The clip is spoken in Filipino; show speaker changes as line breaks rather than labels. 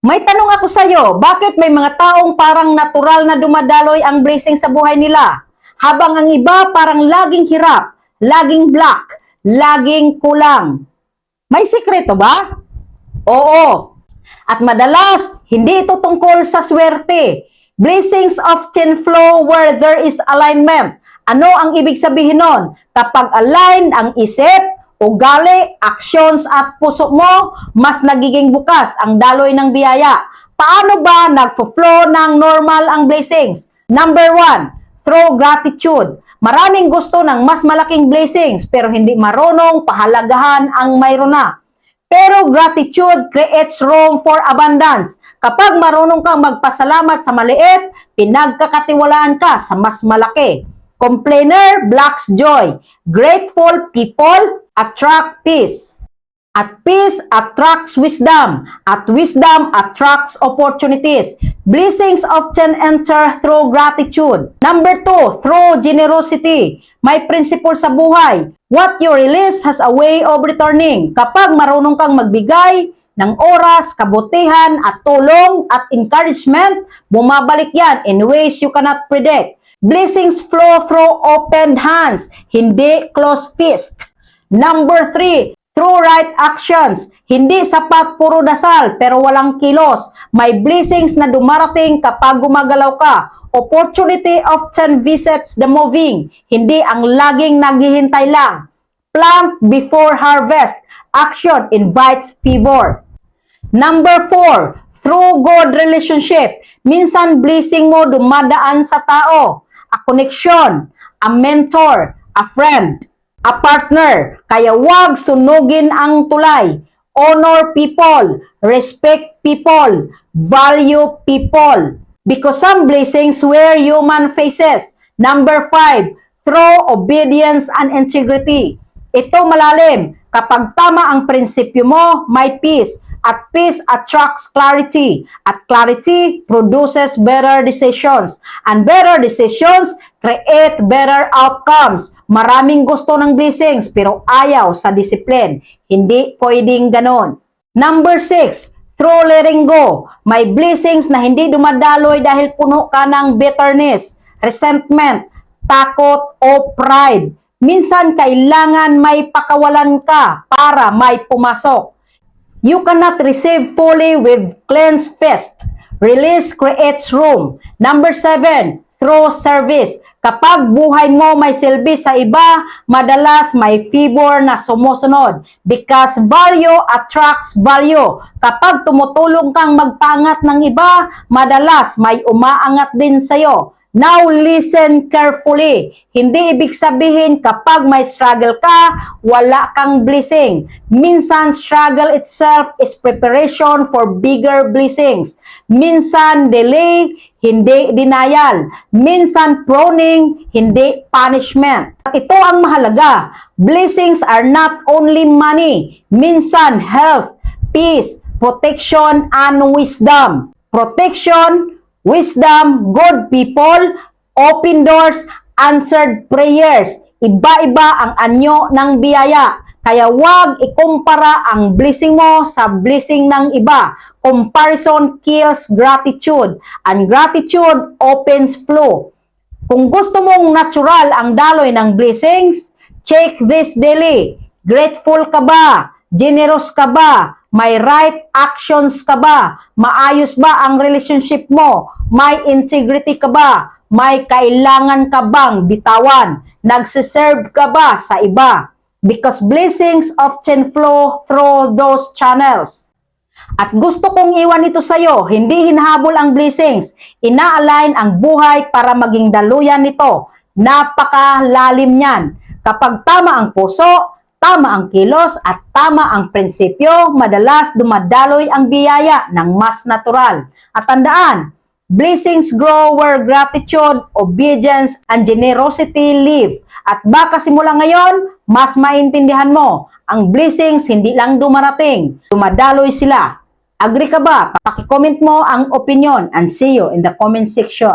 May tanong ako sa'yo, bakit may mga taong parang natural na dumadaloy ang blessing sa buhay nila? Habang ang iba parang laging hirap, laging black, laging kulang. May sikreto ba? Oo. At madalas, hindi ito tungkol sa swerte. Blessings often flow where there is alignment. Ano ang ibig sabihin nun? Kapag align ang isip, ugali, actions at puso mo, mas nagiging bukas ang daloy ng biyaya. Paano ba nagfo-flow ng normal ang blessings? Number 1, through gratitude. Maraming gusto ng mas malaking blessings pero hindi marunong pahalagahan ang mayroon na. Pero gratitude creates room for abundance. Kapag marunong kang magpasalamat sa maliit, pinagkakatiwalaan ka sa mas malaki. Complainer blocks joy. Grateful people attract peace. At peace attracts wisdom. At wisdom attracts opportunities. Blessings often enter through gratitude. Number 2, through generosity. May principle sa buhay. What you release has a way of returning. Kapag marunong kang magbigay ng oras, kabutihan, at tulong at encouragement, bumabalik yan in ways you cannot predict. Blessings flow through open hands, hindi closed fist. Number 3, through right actions. Hindi sapat puro dasal pero walang kilos. May blessings na dumarating kapag gumagalaw ka. Opportunity often visits the moving. Hindi ang laging naghihintay lang. Plant before harvest. Action invites favor. Number 4, through good relationship. Minsan blessing mo dumadaan sa tao. A connection, a mentor, a friend, a partner. Kaya wag sunugin ang tulay. Honor people, respect people, value people. Because some blessings wear human faces. Number 5, through obedience and integrity. Ito malalim. Kapag tama ang prinsipyo mo, may peace. At peace attracts clarity. At clarity produces better decisions. And better decisions create better outcomes. Maraming gusto ng blessings pero ayaw sa discipline. Hindi pwedeng ganon. Number 6, through letting go. May blessings na hindi dumadaloy dahil puno ka ng bitterness, resentment, takot o pride. Minsan kailangan may pakawalan ka para may pumasok. You cannot receive fully with cleansed fist. Release creates room. Number 7, through service. Kapag buhay mo may silbi sa iba, madalas may favor na sumusunod. Because value attracts value. Kapag tumutulong kang magpaangat ng iba, madalas may umaangat din sa'yo. Now listen carefully. Hindi ibig sabihin kapag may struggle ka, wala kang blessing. Minsan struggle itself is preparation for bigger blessings. Minsan delay, hindi denial. Minsan pruning, hindi punishment. At ito ang mahalaga. Blessings are not only money. Minsan health, peace, protection, and wisdom. Protection, wisdom, good people, open doors, answered prayers. Iba-iba ang anyo ng biyaya. Kaya wag ikumpara ang blessing mo sa blessing ng iba. Comparison kills gratitude. And gratitude opens flow. Kung gusto mong natural ang daloy ng blessings, check this daily. Grateful ka ba? Generous ka ba? May right actions ka ba? Maayos ba ang relationship mo? May integrity ka ba? May kailangan ka bang bitawan? Nagsiserve ka ba sa iba? Because blessings often flow through those channels. At gusto kong iwan ito sa'yo, hindi hinahabol ang blessings. Ina-align ang buhay para maging daluyan nito. Napakalalim niyan. Kapag tama ang puso, tama ang kilos at tama ang prinsipyo, madalas dumadaloy ang biyaya ng mas natural. At tandaan, blessings grow where gratitude, obedience, and generosity live. At baka simula ngayon, mas maintindihan mo, ang blessings hindi lang dumarating, dumadaloy sila. Agree ka ba? Paki-comment mo ang opinion and see you in the comment section.